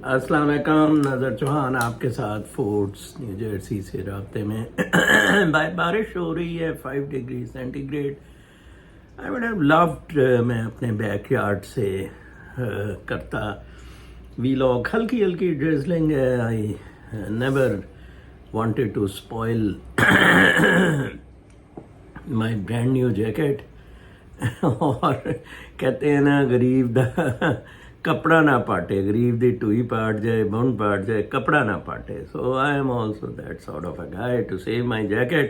السلام علیکم، نظر چوہان آپ کے ساتھ فورٹس نیو جرسی سے رابطے میں۔ بارش ہو رہی ہے 5 degree centigrade. I would have loved میں اپنے بیک یارڈ سے کرتا ویلاگ، ہلکی ہلکی ڈریزلنگ ہے۔ I never wanted to spoil my brand new jacket. اور کہتے ہیں نا، غریب دا کپڑا نہ پاٹے، غریب دی ٹوئی پاٹ جائے، بن پاٹ جائے، کپڑا نہ پاٹے۔ So I am also that sort of a guy to save my jacket.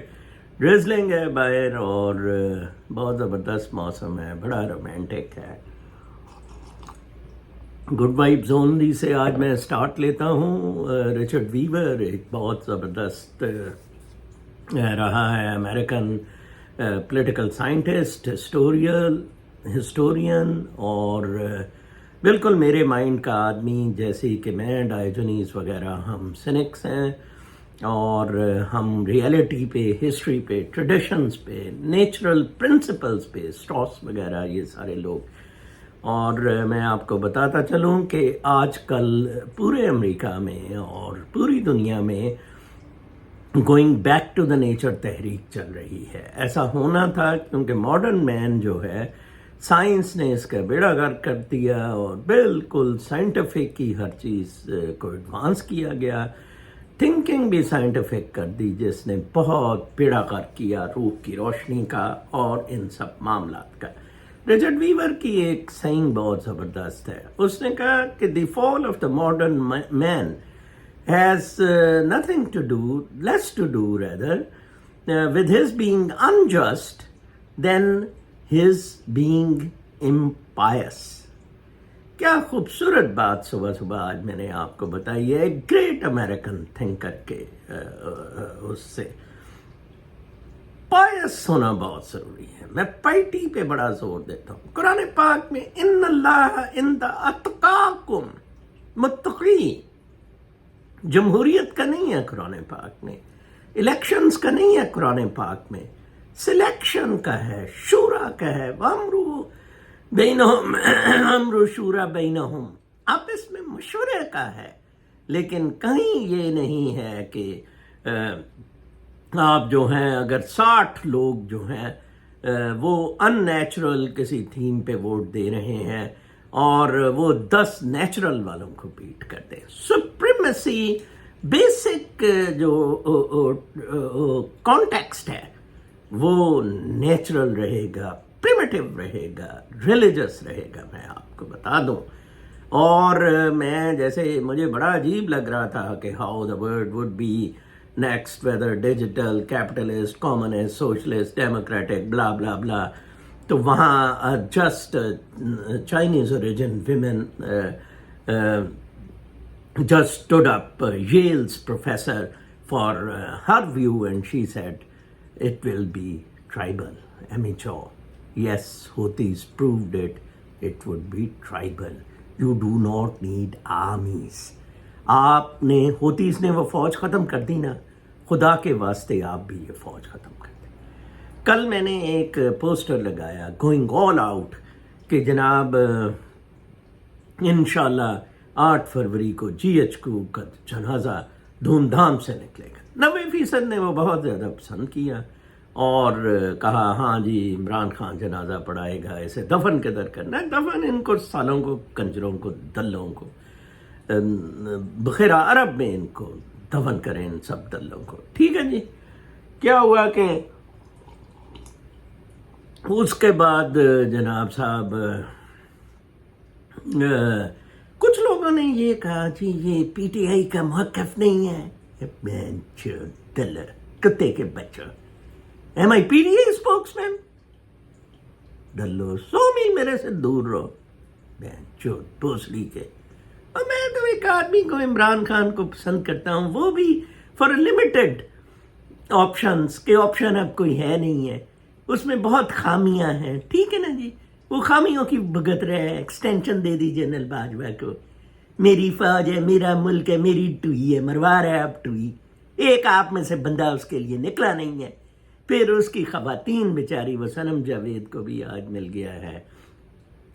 Drizzling ہے باہر اور بہت زبردست موسم ہے، بڑا رومانٹک ہے۔ گڈ وائبز اونلی سے آج میں اسٹارٹ لیتا ہوں۔ رچرڈ ویور ایک بہت زبردست رہا ہے امریکن پولیٹیکل سائنٹسٹ، ہسٹورین اور بالکل میرے مائنڈ کا آدمی، جیسے کہ میں، ڈائیجنیز وغیرہ ہم سینکس ہیں، اور ہم ریئلٹی پہ، ہسٹری پہ، ٹریڈیشنز پہ، نیچرل پرنسپلز پہ، اسٹاس وغیرہ، یہ سارے لوگ۔ اور میں آپ کو بتاتا چلوں کہ آج کل پورے امریکہ میں اور پوری دنیا میں going back to the nature تحریک چل رہی ہے۔ ایسا ہونا تھا کیونکہ ماڈرن مین جو ہے، سائنس نے اس کا بیڑا غرق کر دیا اور بالکل سائنٹیفک کی ہر چیز کو ایڈوانس کیا گیا، تھنکنگ بھی سائنٹیفک کر دی، جس نے بہت بیڑا غرق کیا روح کی روشنی کا اور ان سب معاملات کا۔ رچرڈ ویور کی ایک سینگ بہت زبردست ہے۔ اس نے کہا کہ the fall of the modern man has nothing to do, less to do rather, with his being unjust than his being impious۔ کیا خوبصورت بات صبح صبح آج میں نے آپ کو بتائی ہے، گریٹ امریکن تھنکر کے اس سے۔ پائس ہونا بہت ضروری ہے۔ میں پائٹی پہ بڑا زور دیتا ہوں۔ قرآن پاک میں ان اللہ عند اتقاکم متقی، جمہوریت کا نہیں ہے قرآن پاک میں، الیکشنز کا نہیں ہے قرآن پاک میں، سلیکشن کا ہے، شورا کا ہے۔ وَأَمْرُ بَيْنَهُمْ أَمْرُ شُورَى بَيْنَهُمْ، آپس میں مشورے کا ہے۔ لیکن کہیں یہ نہیں ہے کہ آپ جو ہیں اگر 60 لوگ جو ہیں وہ ان نیچرل کسی تھیم پہ ووٹ دے رہے ہیں اور وہ 10 نیچرل والوں کو بیٹ کرتے ہیں۔ سپریمیسی بیسک جو کانٹیکسٹ ہے وہ نیچرل رہے گا، پریمیٹیو رہے گا، ریلیجس رہے گا، میں آپ کو بتا دوں۔ اور میں جیسے مجھے بڑا عجیب لگ رہا تھا کہ how the world would be next, whether digital, capitalist, communist, socialist, democratic, blah blah blah. تو وہاں just Chinese origin women just stood up, Yale's professor, for her view, and she said it will be tribal, amateur. Yes, Houthis proved it. It would be tribal. You do not need armies. آپ نے ہوتیز نے وہ فوج ختم کر دی نا، خدا کے واسطے آپ بھی یہ فوج ختم کر دیں۔ کل میں نے ایک پوسٹر لگایا، گوئنگ آل آؤٹ، کہ جناب انشاءاللہ 8 فروری کو جی ایچ کیو کا جنازہ دھوم دھام سے نکلے گا۔ 90% نے وہ بہت زیادہ پسند کیا اور کہا ہاں جی عمران خان جنازہ پڑھائے گا، اسے دفن کدھر کرنا ہے؟ دفن ان کو سالوں کو، کنجروں کو، دلوں کو بخیرہ عرب میں ان کو دفن کریں، ان سب دلوں کو۔ ٹھیک ہے جی۔ کیا ہوا کہ اس کے بعد جناب صاحب کچھ لوگوں نے یہ کہا جی یہ پی ٹی آئی کا موقف نہیں ہے۔ کتے کے بچوں، am I P T I spokesman? ڈلو 100 میل میرے سے دور رہو، بھوسڑی کے۔ اور میں تو ایک آدمی کو، عمران خان کو پسند کرتا ہوں، وہ بھی فار لمیٹڈ آپشنز کے آپشن اب کوئی ہے نہیں ہے، اس میں بہت خامیاں ہیں۔ ٹھیک ہے نا جی، وہ خامیوں کی بھگت رہے ہیں۔ ایکسٹینشن دے دی جنرل باجوہ کو، میری فوج ہے، میرا ملک ہے، میری ٹوئی ہے، مروا رہا ہے اب ٹوئی۔ ایک آپ میں سے بندہ اس کے لیے نکلا نہیں ہے۔ پھر اس کی خواتین بیچاری، وہ صنم جاوید کو بھی آج مل گیا ہے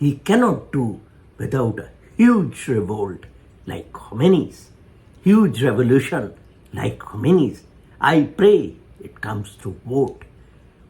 he cannot do without a huge revolt like Khomeini's, huge revolution like Khomeini's. I pray it comes through vote.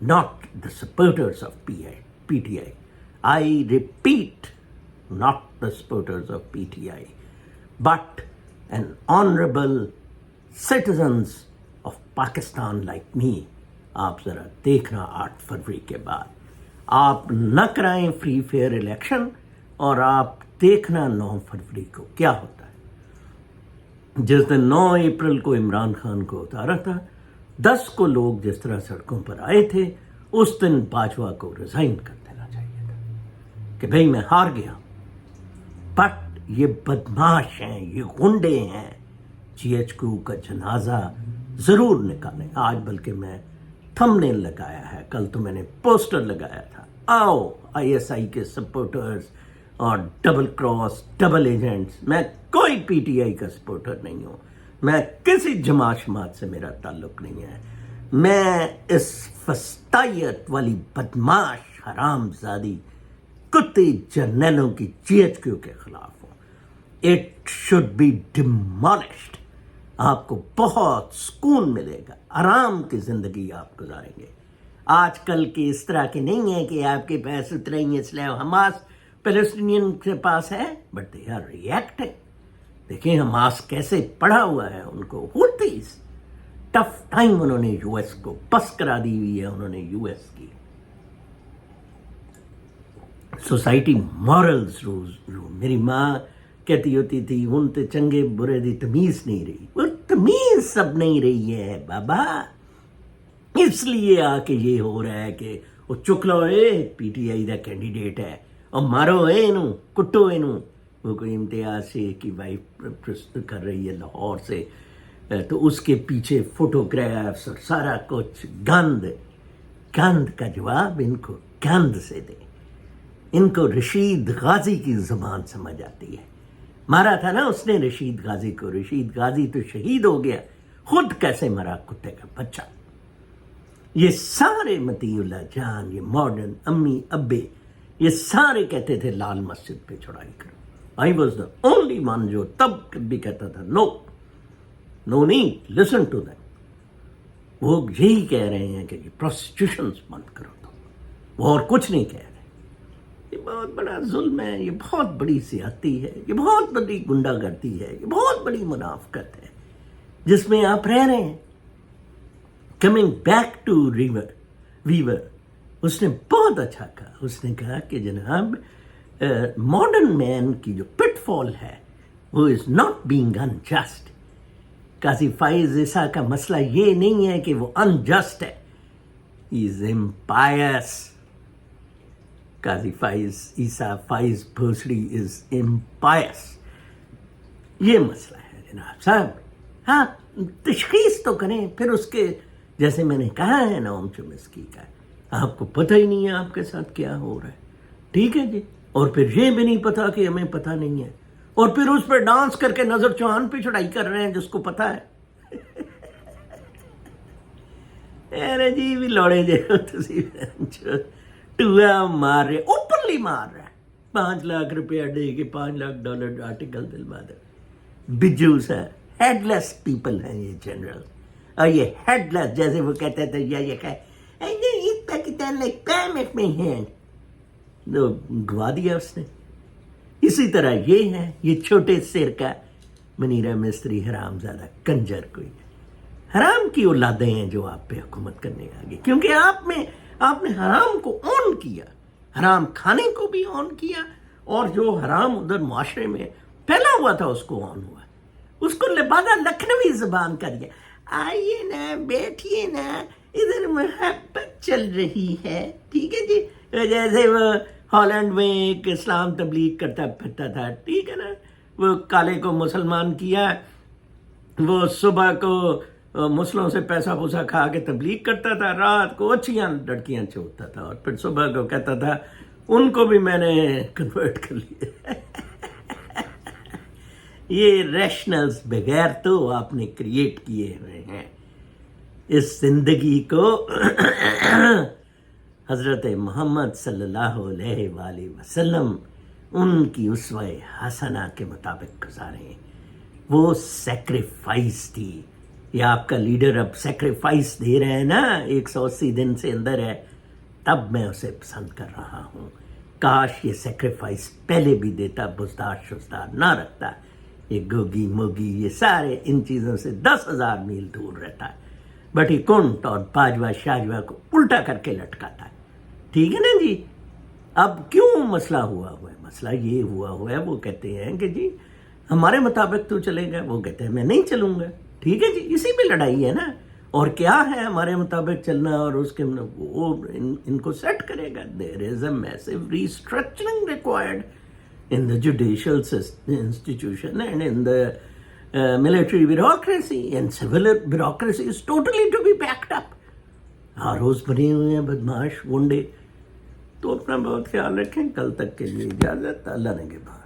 not the supporters of PTI. I repeat, not the supporters of PTI, but an honorable citizens of Pakistan like me. آپ ذرا دیکھنا 8 فروری کے بعد آپ نہ کرائیں free fair election, اور آپ دیکھنا 9 فروری کو کیا ہوتا ہے. جس دن 9 اپریل کو عمران خان کو اتارا تھا، 10 کو لوگ جس طرح سڑکوں پر آئے تھے، اس دن باجوہ کو ریزائن کر دینا چاہیے تھا کہ بھئی میں ہار گیا. بٹ یہ بدماش ہیں، یہ غنڈے ہیں. GHQ کا جنازہ ضرور نکالیں. آج بلکہ میں تھم نیل لگایا ہے، کل تو میں نے پوسٹر لگایا تھا. آؤ ISI کے سپورٹرز اور ڈبل کراس ڈبل ایجنٹس. میں کوئی PTI کا سپورٹر نہیں ہوں، میں کسی جماعت شماعت سے میرا تعلق نہیں ہے. میں اس فسطائیت والی بدماش حرام زادی کتے جرنیلوں کی GHQ کے خلاف ہوں. It should be demolished. آپ کو بہت سکون ملے گا، آرام کی زندگی آپ گزاریں گے. آج کل کے اس طرح کے نہیں ہیں کہ آپ کے پاس اتنا ہی اسلحہ حماس فلسطینین کے پاس ہے، بٹ دے آر ریئیکٹنگ. دیکھیں حماس کیسے پڑا ہوا ہے ان کو. ہوتیز ٹف ٹائم انہوں نے US کو پس کرا دی ہوئی ہے. انہوں نے US کی سوسائٹی مورلز میری ماں کہتی ہوتی تھی ان تے چنگے برے دی تمیز نہیں رہی. وہ تمیز سب نہیں رہی ہے بابا. اس لیے آ کے یہ ہو رہا ہے کہ وہ چک لو PTI دا کینڈیڈیٹ ہے اور مارو انہوں کٹو انہوں. وہ کوئی امتیاز سے کی وائف کر رہی ہے لاہور سے، تو اس کے پیچھے فوٹوگرافس اور سارا کچھ. گند کا جواب ان کو گند سے دے. ان کو رشید غازی کی زبان سمجھ آتی ہے. مارا تھا نا اس نے رشید غازی کو. رشید غازی تو شہید ہو گیا، خود کیسے مرا کتے کا بچہ. یہ سارے مطیع اللہ جان، یہ ماڈرن امی ابے، یہ سارے کہتے تھے لال مسجد پہ چڑھائی کرو. I was the only one جو تب بھی کہتا تھا no need, listen to them. وہ یہی کہہ رہے ہیں کہ یہ پروسٹیوشنز بند کرو. تو وہ اور کچھ نہیں کہہ رہے. یہ بہت بڑا ظلم ہے، یہ بہت بڑی زیادتی ہے، یہ بہت بڑی گنڈا گردی ہے، یہ بہت بڑی منافقت ہے جس میں آپ رہ رہے ہیں. کمنگ بیک ٹو ویور، اس نے بہت اچھا کہا. اس نے کہا کہ جناب ماڈرن مین کی جو پٹ فال ہے وہ از ناٹ بینگ انجسٹ. قاضی فائز عیسیٰ کا مسئلہ یہ نہیں ہے کہ وہ انجسٹ ہے، ہی از امپائس. قاضی فائز عیسیٰ فائز بھوسڑی از امپائس. یہ مسئلہ ہے جناب صاحب. ہاں تشخیص تو کریں. پھر اس کے جیسے میں نے کہا ہے نوم چومسکی کا، آپ کو پتہ ہی نہیں ہے آپ کے ساتھ کیا ہو رہا ہے. ٹھیک ہے جی. اور پھر یہ بھی نہیں پتا کہ ہمیں پتہ نہیں ہے، اور پھر اس پہ ڈانس کر کے نظر چوہان پہ چڑھائی کر رہے ہیں جس کو پتہ ہے. ارے جی بھی لوڑے جی ٹویا مار رہے، اوپنلی مار رہا ہے. 5 لاکھ روپیہ دے کے $5 لاکھ آرٹیکل دلوا دے. بجوس ہے، ہیڈ لیس پیپل ہیں یہ جنرل. اور یہ ہیڈ لیس جیسے وہ کہتے تھے یہ گوا دیا اس نے. اسی طرح یہ ہے، یہ چھوٹے سر کا منیرہ مستری حرام زادہ کنجر کوئی حرام کی اولادیں ہیں جو آپ پہ حکومت کرنے آگے. کیونکہ آپ نے حرام کو آن کیا، حرام کھانے کو بھی آن کیا، اور جو حرام ادھر معاشرے میں پھیلا ہوا تھا اس کو آن ہوا. اس کو لبادہ لکھنوی زبان کر دیا. آئیے نا بیٹھیے نا، ادھر محبت چل رہی ہے. ٹھیک ہے جی. جیسے وہ ہالینڈ میں ایک اسلام تبلیغ کرتا پھرتا تھا. ٹھیک ہے نا. وہ کالے کو مسلمان کیا، وہ صبح کو مسلموں سے پیسہ پوسا کھا کے تبلیغ کرتا تھا، رات کو اچھیاں لڑکیاں چھوڑتا تھا، اور پھر صبح کو کہتا تھا ان کو بھی میں نے کنورٹ کر لیا. یہ ریشنلز بغیر تو آپ نے کریٹ کیے ہوئے ہیں. اس زندگی کو حضرت محمد صلی اللہ علیہ وآلہ وسلم ان کی اسوہ حسنہ کے مطابق گزاریں. وہ سیکریفائس تھی، یا آپ کا لیڈر اب سیکریفائس دے رہے ہیں نا 180 دن سے اندر ہے, تب میں اسے پسند کر رہا ہوں. کاش یہ سیکریفائس پہلے بھی دیتا, بزدار شزدار نہ رکھتا. یہ گوگی موگی یہ سارے ان چیزوں سے 10,000 میل دور رہتا ہے. بٹ یہ کنٹ اور باجوہ شاجوہ کو الٹا کر کے لٹکاتا ہے. ٹھیک ہے نا جی. اب کیوں مسئلہ ہوا ہے؟ مسئلہ یہ ہوا ہے, وہ کہتے ہیں کہ جی ہمارے مطابق تو چلے گا, وہ کہتے ہیں میں نہیں چلوں گا. ٹھیک ہے جی, اسی پہ لڑائی ہے نا. اور کیا ہے ہمارے مطابق چلنا, اور اس کے وہ ان کو سیٹ کرے گا. There is a massive restructuring required in the judicial institution and in the military bureaucracy, and civil bureaucracy is totally to be backed up. ROs بنے ہوئے ہیں بدماش گنڈے. تو اپنا بہت خیال رکھیں. کل تک کے لیے اجازت. اللہ نے کے بعد.